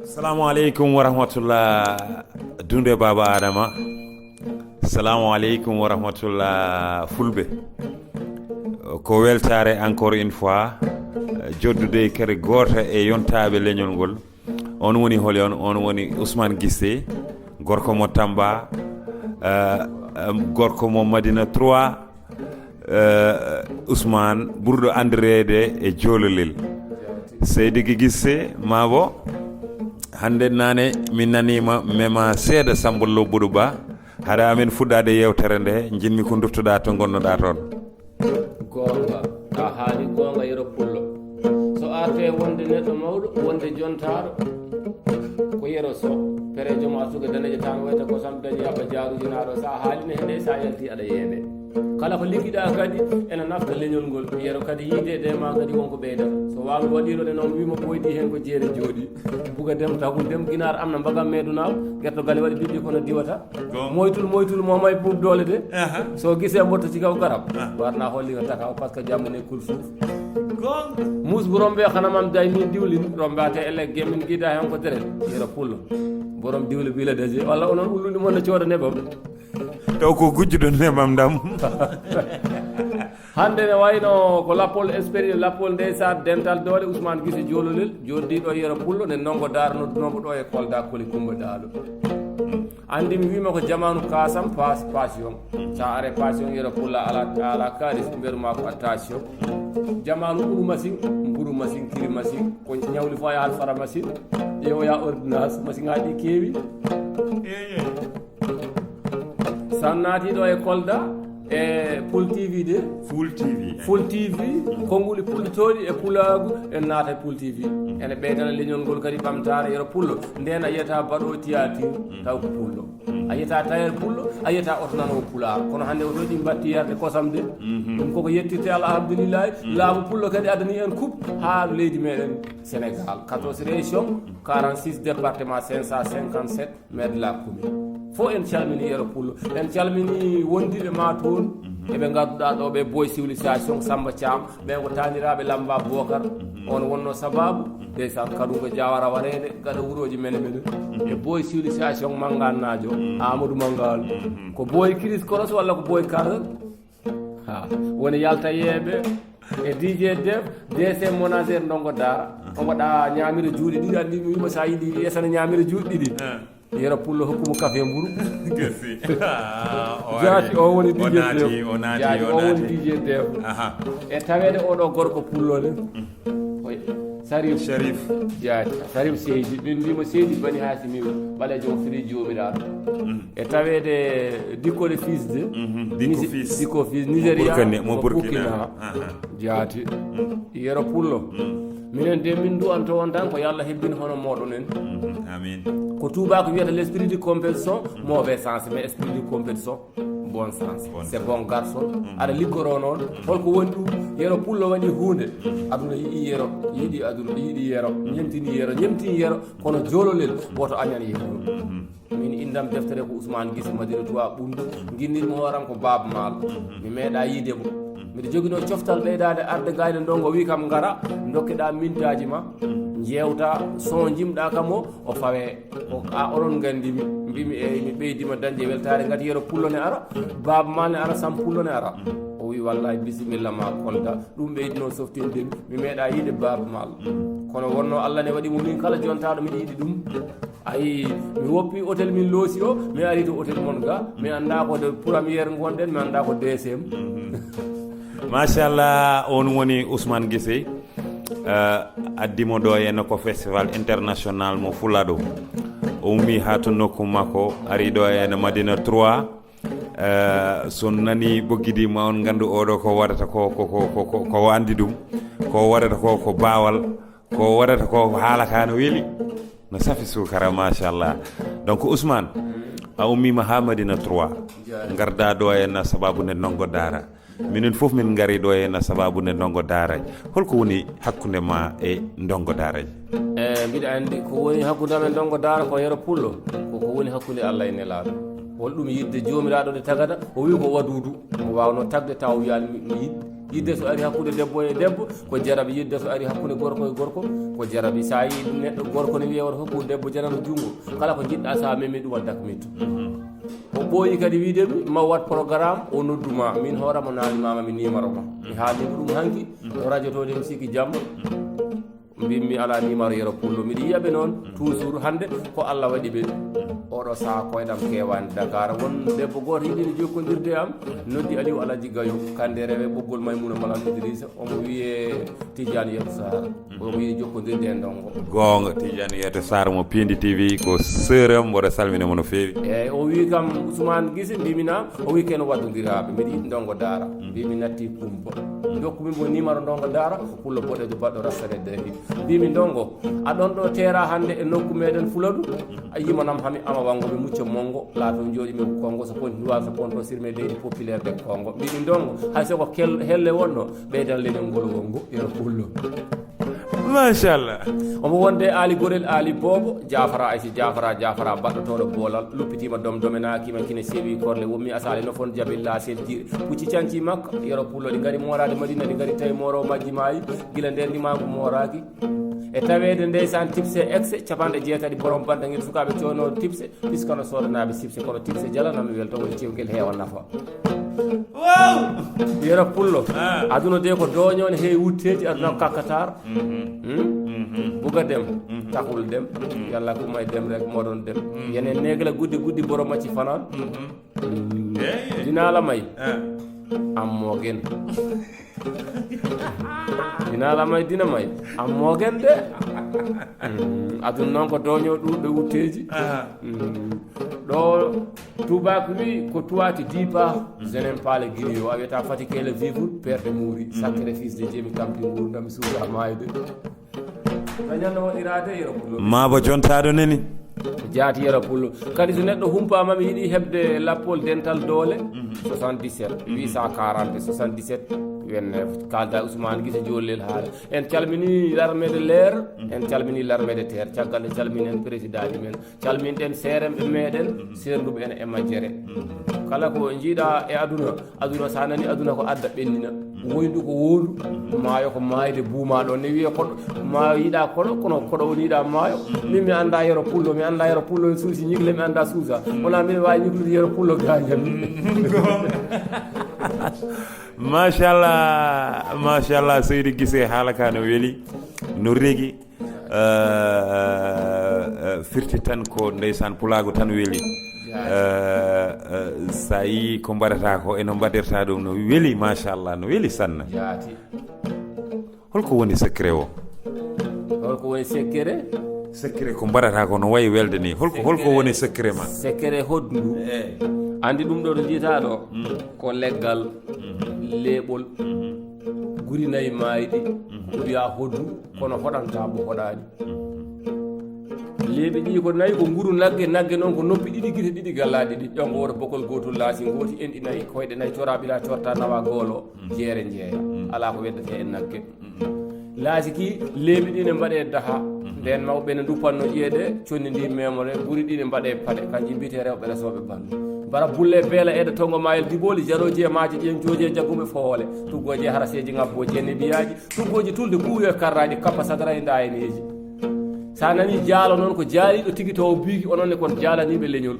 Assalamu alaikum wa rahmatullah Dunde Baba Adama. Assalamu alaikum wa rahmatullah Fulbe. Ko weltare encore une fois joddude kere goto e yontaɓe leñol ngol. On woni holi on woni Ousmane Guissé, gorko mo Tamba, gorko mo Madina 3, Ousmane ɓurɗo andirede e Jololel. Seydi Guissé mabo hande nane min nanima mema seeɗa Sambollo Boudou Ba haɗa amen fuɗɗade yewtere nde jinmi ko duftoɗa to gonnoɗa toon. Gonga a haali gonga yero pullo so arte wonde neɗɗo mawɗo wonde jontaɗo ko yero so perejo ma suga daneje tan wayta ko sam dañi abba jarujinaɗo sa haalino hene sa yalti aɗa yeeɓe kala ko liggiɗa kadi ene nafta leñol ngol yero kadi yiidede ma kadi wonko ɓeydata so wawi waɗirode noon wima ɓoydi hen ko jeere jooɗi buga dem taw ko dem guinar amna mbagam meedunaw guertogal waɗi bidɗi kono diwata moytul momay pour doole de so guise mbottoti kaw garab warna holliga takaw par ce que jammane kul fof mus bu rombe xana mam day min diwlin rombate ele gemin gida hen ko deret yero pullo borom diwli bila deje walla onon ulluni mon no cooda nebam taw ko gujjuɗo nemam ndam hande ne wayno ko lappol expérience lappol ndeysar dental doole Ousmane Guissé Jololel joddiɗo yero pullo ne nongo darnodunomo ɗo e Kolda Koli Coumba Daalo andi mi wima ko jamanu kasam passion sa are passion yero pulla ala kalis mberuma ko attention jamanu mburu machine kiri machine ko ñawli fo ya alfara machine yewoya ordonnance machine ngaɗi keewi sannati ɗo e Kolda e Full TV de Full TV konnguli pullotoɗi e pulagu en naata e Full TV ene ɓeydana leñol ngol kadi ɓamtare yero pullo nden a yiyata baɗo théâtre taw ko pullo a yiyata tayer pullo a yiyata oto nanowo pular kono hande otoji mbatti yarde kosam de ɗum koko yettirte alhamdulillahi laamu pullo kadi adani en coupe ha leydi meɗen Sénégal 14 région 46 département 557 maire de la commune fo en calmini yero pullo en calmini wondiɓe ma toon eɓe gadduɗa ɗo ɓe boy civilisation Samba Thiam ɓen ko taniraɓe Lamba Bocar on wonno sababu ndeysan Kadougo Diawara waɗede gaɗa wuroji mene e boy civilisation Mangannajo Amadou Mangal ko boy Kiris Koros walla ko boy Kar woni yalta yeɓe e DJ Dev DC Monager Ndongo Dara o waɗa ñamira juuɗe ɗiɗi andi mi wima sa yiiɗi yesana ñamira juuɗe ɗiɗi yero pullo hokkumo café mburu jaati o woni DJ Dev e tawede oɗo gorko pullode Sarif jaati Sarif Seydi min mbimo Seydi bani Hasimi ɓalejo o firi jomiraɗo e tawede Dikko fils de Dikko fils Nigéria mo Burkina jaati yero pullo minen de min duwanto on tan ko yallah hebbini hono moɗon en amin ko tubako wiyata l' esprit de compétition mauvais sens mais esprit de compétition bon sens c'est bon garçon aɗa liggoro noon holko woni ɗum yero pullo waɗi hunde aduna yiɗi yero yiɗi aduna yiɗi yero ñemtini yero kono Jololel woto añan yero min indam deftere ko Ousmane Guissé Madina Touba ɓundu guinnirmi hooram ko Baba Maal mi meeɗa yiidemo mbiɗa joguino coftal ɓeydade arde gayne ndongo wi kam gara dokkeɗa mintaji ma jewta son jimɗa kam o fawe oɗon gandimi mbimi mi ɓeydima dañde weltare gati yero pullo ne ara Baba Maal ne ara sam pullo ne ara o wi wallahi bisimilla ma Kolda ɗum ɓeydino softindemi mi meeɗa yiide Baba Maal kono wonno Allah ne waɗimo min kala jontaɗo miɗa yiiɗi ɗum ayi mi woppi hôtel min loosi o mi ari to hôtel mon ga mi anda ko de première gonɗen mi anda ko deuxiéme machallah on woni Ousmane Guissé addimo ɗo henna ko festival international mo Fuladu o ummi ha to nokku makko ari ɗo henna Madina 3 so nani ɓoggidima on gandu oɗo ko waɗata ko wandi ɗum ko waɗata ko bawal ko waɗata ko haalaka no weeli no safi sukara machallah. Donc Ousmane a ummima ha Madina 3 garda ɗo henna sababu nde ndongo daara minen fof min gari ɗo henna sababu nde ndongo daara holko woni hakkude ma e ndongo daaraji? Mbiɗa andi ko woni hakkude amen ndongo daara ko Yero Pullo koko woni hakkude Allah e Nelaɗo holɗum yidde jomiraɗo nde tagata o wi ko wadudu o wawno tagde taw wiyani mi yidde so ari hakkude debbo e debbo ko jarabi yidde so ari hakkude gorko e gorko ko jarabi sa yi neɗɗo gorko ne wiya woto hokku debbo janano jungo kala ko jiɗɗa sa memi ɗum waddak mitto o ɓooyi kadi wiidemi ma wat programme o nodduma min hooramo nalimama mi numéro ma mi haalnima ɗum hanki no radio to de mi sikki jamma mbimi ala numéro Yero Pullo miɗa yiyaɓe noon toujours hande ko Allah waɗi ɓe oɗo saha koyɗam kewani Dakar won debbo goto yiɗino jokkodirde am noddi Aliou Alaji Gayo kande rewe ɓoggol Maymouna Malal Idrissa omo wiye Tidiane Yeto Sara omo yiɗi jokkodirde e ndongo gonga Tidiane Yeto Sara mo Pindi TV ko seuram mboɗo salminimo no fewi eyyi o wi kam Ousmane Guissé mbimina o wi ken waddodiraɓe mbiɗa yiɗi ndongo daara mbimi natti kumpa dokkumi mo numéro ndongo daara Pullo boɗejo baɗɗo rassere dari mbimi ndongo aɗon ɗo tera hande e nokku meɗen Fuladu a yimanam hami ama wango mi mucca mongo laato jooɗimi Kongo so ponti duwa so ponto sirme leydi populaire de Kongo mbimi ndongo hay soko helle wonno ɓeydan leñol ngol wongo Yero Pullo machallah. omo wonde Ali Gorel Ali Bobo Jafara Aysi Jafara baɗɗotoɗo boolal luppitima domdomenakima kine seewi korle wommi asale nofon jabilla sel pucci canci makko Yero Pullo ɗi gari morade Madina ɗi gari tawi moro majji maayi gila nden ndimago moraki e tawede ndeysan tipse exe capanɗe jeetati borom bandaguel sukaɓe cono tipse puisque no sodanaɓe sipse kono tipse jalanami welto woni cewguel heewa nafa Yero Pullo aduna de ko doñone heewi wutteji aduna ko kakkatar buga dem takul dem yalla ko may dem rek modon dem yenen negla guddi borom macci fanan dinala may am mogen dinala may dina may am mogen de aduna non ko doño ɗuɗɗo wutteji ɗo tubako wi ko tuwati dipa je n'aime pas le griot a wiyata fatigué le vivre père de mourir sacrifice de jeemi tampi gurdam suuda mayde dañanno waɗirade Yero Pullo mabo jontaɗo nani jaati Yero Pullo kadi so neɗɗo humpama mi yiiɗi hebde lappol dental doole 77 840 77 29 kalda Ousmane Guissé jollel haala en calmini l'armée l'air en calmini l'armée de terre caggal nde calminen président ji men calminɗen seremɓe meɗen serduɓe ene e majjere kala ko jiiɗa e aduna sa nani aduna ko adda ɓennina woyndu ko wondu maayo ko maayde buumaɗo ne wiye koɗo maayo yiiɗa koɗo kono koɗo woniɗa maayo min mi anda Yero Pullo mi anda Yero Pullo en suusi ñigle mi anda suusa wona min wawi ñiglude Yero Pullo gañam machallah Seydou Guissé haalaka no weeli no reegi firti tan ko ndeysan pulago tan weeli sa yi ko mbaɗata ko eno mbaɗirta ɗum no weeli machallah no weeli sanna jaati holko woni secret o holko woni secret ko mbaɗata ko no wayi welde ni holko woni secret ma secret hoddu andi ɗum ɗo to jiita ɗo ko leggal leeɓol guri nayi maayɗi wiya hoddu kono hoɗanta mo hoɗani leeɓi ɗi ko nayi ko nguru nagge noon ko noppi ɗiɗi guite ɗiɗi gallaɗi ɗi ƴongo woto bokol gotol laasi gooti enɗi nayi koyɗe nayi coraɓila corta nawa goolo jeere jeeya ala ko weddete e nagge laasi ki leeɓi ɗi ne mbaɗe daha nden mawɓe ne duppanno ƴeeɗe conni ndi memore guri ɗi ne mbaɗe paɗe kanji mbiyete rewɓe resoɓe bandu bara bulle beela eɗe tongo mayel diboli jaroji e maaji ƴen jooji e jagguɓe fowole tuggoji e haraseji ngabboji e nebiyaji tuggoji tulde kuuyo e karraji kappa sagara e ndayeneji sa nani jaalo noon ko jaaliɗo tigi to biiki ononne kon jaalaniɓe leñol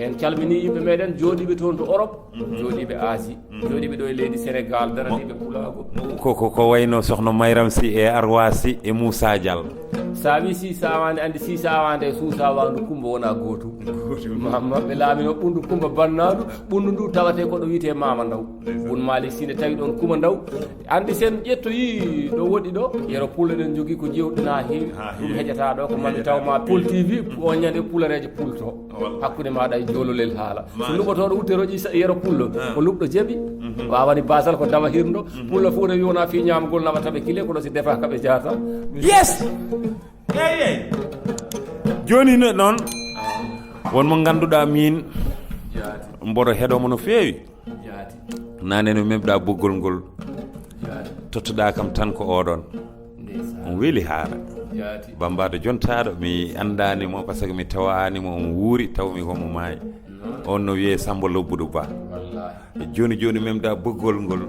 en calmini yimɓe meɗen jooɗiɓe toon to Europe jooɗiɓe Asie jooɗiɓe ɗo e leydi Sénégal daraniɓe pulago ko wayno sohna Mayram Sy e Arwa Sy e Moussa Diallo sa wi Sisa Wande andi Sisa Wande e Suusa Wandu Kumba wona gootum maɓe laamino ɓundu Kumba bannaɗu ɓundu ndu tawate koɗo wiyete Mama Ndaw won Malick Sy ne tawi ɗon Kumba Ndaw andi sen ƴettoyi ɗo woɗɗi ɗo yero pulle ɗen jogui ko jewɗen ha heewi ɗum heƴata ɗo ko mami tawma Poul TV on ñande pulareje pulto hakkude maɗa e jololel haala so luɓotoɗo wutte roƴi yero pullo ko luɓɗo jeeɓi wawani basal ko dawa hirdo pullo fof ne wi wona fi ñamgol nawataɓe kile koɗo si defa kaɓe jata yes eyey joni noon wonmo ganduɗa min mboɗo heeɗomo no feewi nane no memɗa boggol ngol tottuɗa kam tan ko oɗon on weeli haala bambado jontaɗo mi andanimo par ce que mi tawanimo on wuuri tawmi komo maayi on no wiye Samba Lobbuɗo Ba joni joni memɗa boggol ngol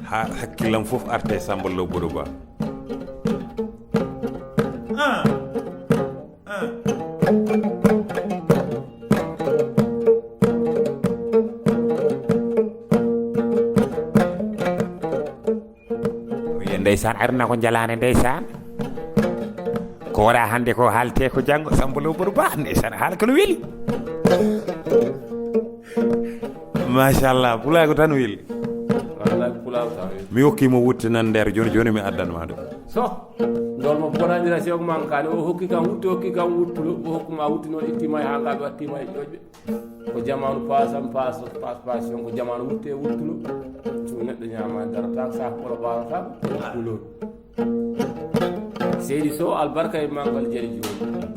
ha hakkillam foof arte Samba Lobbuɗo Ba wiye ndeysan arna ko jalane ndeysan ko waɗa hande ko haalte ko janggo Samba Lobbuɗo Ba ndeysan haala kono weeli machallah pulago tan weeli wallahi pulago tan weeli mi hokkimo wutte nan nder joni joni mi addanma ɗum so ndol mo bonandira sewko man kane o hokki kam wuttulo o hokkuma wutti noon ittima e hangaɓe wattima e ƴoƴɓe ko jamanu passion ko jamanu wutte wuttulo so neɗɗo ñama darata sa polo ɓawata kulol seydi Sow albarka e mangal jari joni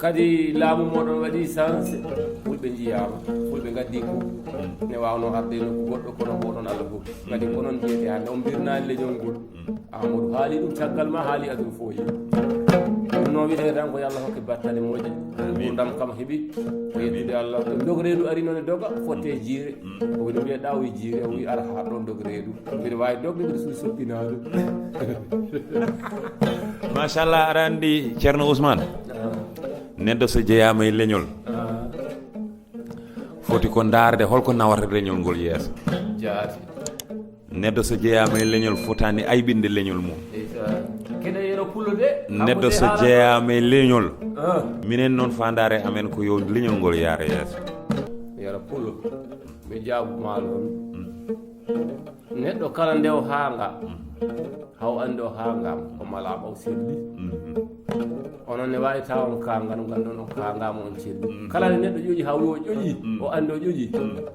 kadi laamu moɗon waɗi sens fulɓe jiyama fulɓe gaddi ku ne wawno arde nokku goɗɗo kono oɗon Allah fof kadi konon jeyete hande on mbirnani leñol ngol Amadou haali ɗum caggal ma haali aduna fo yi ɗum noon wiyete tan ko yo Allah hokke battane moƴƴe gurdam kam heeɓi ko yettude Allah ɗo dogoreedu ari noon e doga fotte jiire o wino wiya ɗawi jiire o wi ara ha ɗon dogoreedu mbiɗa wawi dogde mbiɗa suuɗi soppinadu machallah aɗa andi ceerno Ousmane neɗɗo so jeeyama e leñol foti ko darde holko nawata leñol ngol yeeso jaati neɗɗo so jeeyama e leñol fotani aybinde leñol mum kene yeno pullo de neɗɗo so jeeyama e leñol minen noon fandare amen ko yo leñol ngol yaara yeeso yara pullo ɓe jaabu maalo neɗɗo kala ndew haanga haw andi o haangama o malama o selli onon ne wawi taw on kangan gandon on kangama on selli kala ne neɗɗo ƴoƴi haw o ƴoƴi o andi o ƴoƴi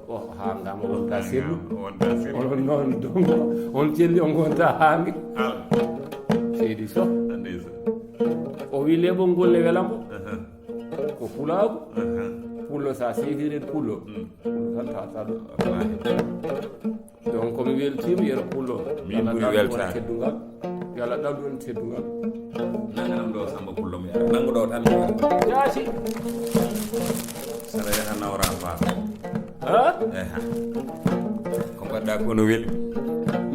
o haangama wonta sellu onon noon donc on selli on gonta haangi seydi Sow o wi leɓol ngol ne welamo ko pulago pullo sa sehiren pullo tan tawata ɗum donc komi weltima yero pullo teddugal yo Allah ɗawɗu on teddugal nanganam ɗo Samba pullo mi ara nangu ɗo tan jaati saɗa yaha nawra faam ha ko mbaɗɗa kono weeli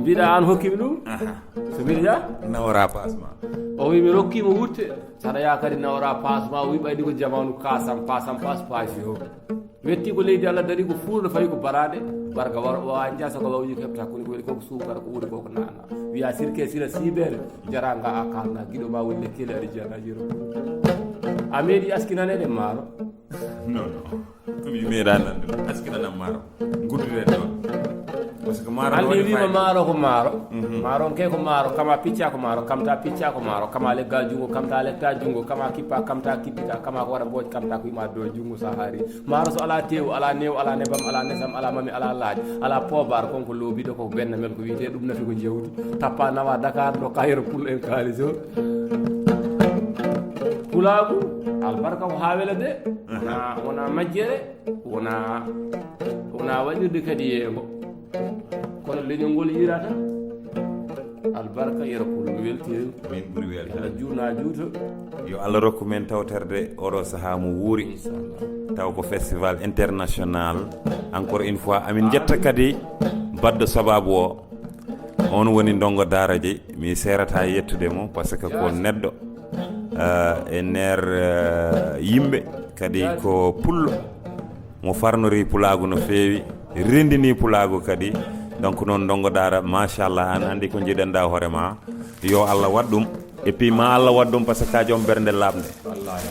mbiɗa an hokkimi ɗum so mbiɗa ja nawra pasma o wi mi rokkima wutte saɗa yaha kadi nawra pasma o wi ɓaydi ko jamanu kasam pasam passion wetti ko leydi Allah dari ko fuurno fawi ko barade barka wawa jasa ko wawji kebta koni ko waɗi koko sukara ko wuuri koko nana wiya sirke sira siɓere jaranga a kalna guiɗo ma woni lekkele aɗa jiyana jiro a meeɗi askinanede maaro non komi meeɗa nande askinanam maaro gudduɗen ɗon par ce que maaro andi wima maaro ko maaro maaro on ke ko maaro kama picca ko maaro kamta picca ko maaro kama leggal jungo kamta letta jungo kama kippa kamta kippita kama ko waɗa mbooj kamta ko yima do jungo sa haari maaro so ala tew ala new ala nebam ala nesam ala mami ala laaj ala pobar konko loobiɗo koko benna men ko wiyete ɗum nafi ko jewdi tappa nawa Dakar ɗo kayro pullo en kalis o pulagu albarka ko ha wela de wona majjere wona waɗirde kadi yeego kono leñol ngol yirata albarka yero pullo weltiri min ɓuuri weltade juuna juuto yo Allah rokku men tawterde oɗo saaha mo wuuri taw ko festival international encore une fois amin jetta kadi badɗo sababu o on woni ndongo daaraji mi serata yettude mo par ce que ko neɗɗo e nder yimɓe kadi ko pullo mo farnori pulagu no feewi rendini pulagu kadi donc noon dongo dara machallah an andi ko jiɗanda hoorema yo Allah waɗɗum et puis ma Allah waɗɗum par ce que ka joom bernde labde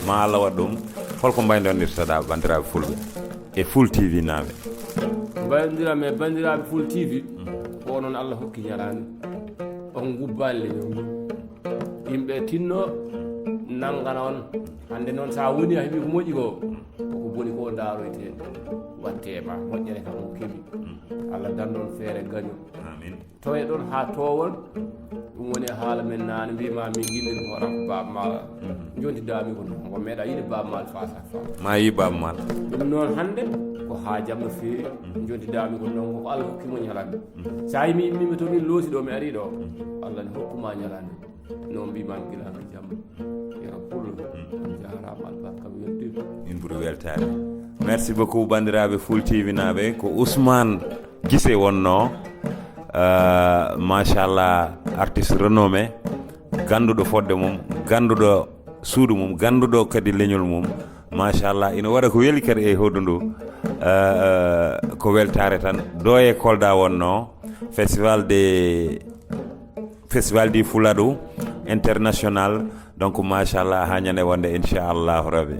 ma Allah waɗɗum holko mbaydonirtoɗa bandiraɓe fulɓe e Full TV naaɓe mbaydodiraɓe bandiraɓe Full TV o noon Allah hokki ñalande on gubbali leñol yimɓe tinno nangana on hande noon sa woni a heeɓi ko moƴƴi ko koko boni ko daroytede watte ma moƴƴere kam o keeɓi Allah dannon feere gaño amin toye ɗon ha towon ɗum woni haala men nane mbima min guinniri hoɗam ko baba ma jontidami ko ko meeɗa yiide baba mal face à face ma yi baba mal ɗum noon hande ko haajam no feewi jontidami ko noon koko Allah hokkimo ñalande sa yimi immimi to min loosi ɗo mi ari ɗo Allah ne hokkuma ñalande noon mbimami gilaka jamma yero pullo jarama albarka mi weltima min ɓuuri weltade merci beaucoup bandiraɓe Full TV naɓe ko Ousmane Guissé wonno machallah artiste renommé ganduɗo fodde mum ganduɗo suudu mum ganduɗo kadi leñol mum machallah ina waɗa ko weeli kadi e hoɗo ndu ko weltare tan do e Kolda wonno festival du Fuladu international donc machallah ha ñande wonde inchallahu rabbi